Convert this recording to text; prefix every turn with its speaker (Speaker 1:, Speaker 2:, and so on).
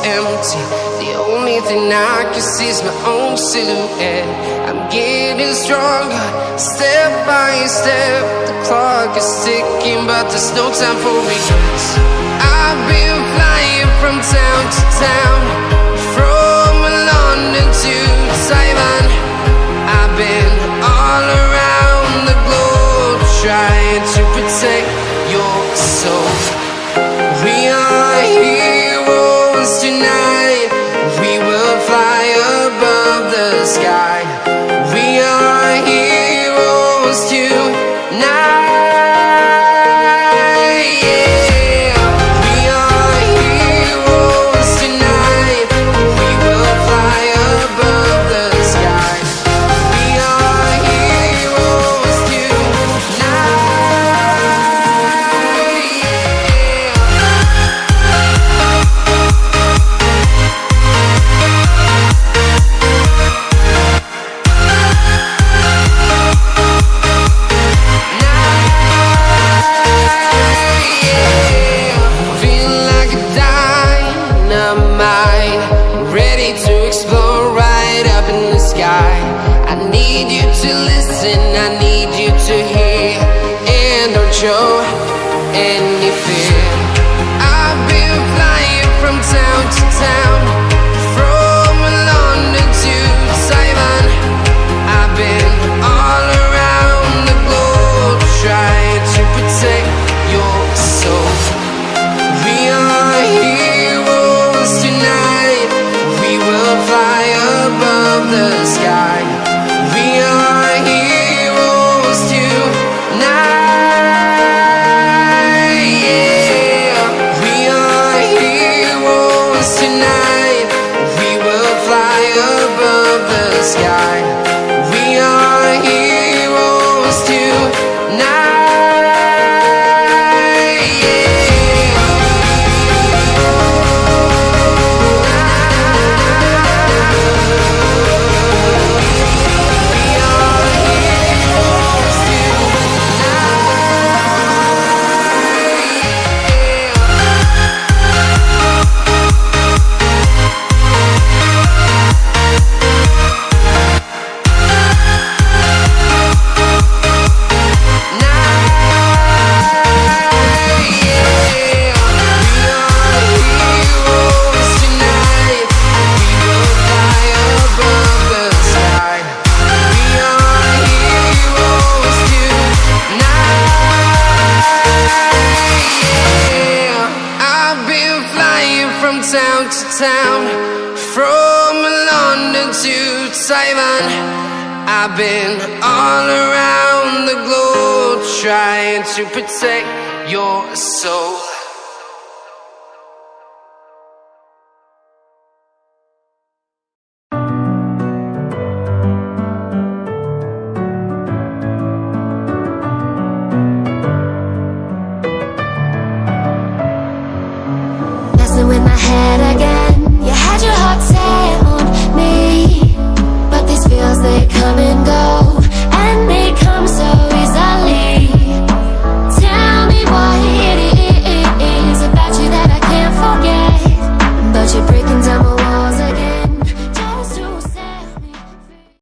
Speaker 1: empty. The only thing I can see is my own silhouette. I'm getting stronger, step by step. The clock is ticking, but there's no time for regrets. I've been flying from town to town, from London to Taiwan. I've been all around the globe, trying to protect your soul. We are heroes tonight. We will fly above the sky. We are heroes tonight. Yeah. We are heroes tonight. We will fly above the sky. We are heroes tonight. I need you to listen, I need you to hear, and don't show any fear. I've been flying from town to town, from London to Taiwan. I've been all around the globe, trying to protect your soul. We are heroes tonight. We will fly above the sky. We are heroes tonight. Yeah. We are heroes tonight. We will fly above the sky. We are heroes tonight. From town to town, from London to Taiwan. I've been all around the globe, trying to protect your soul.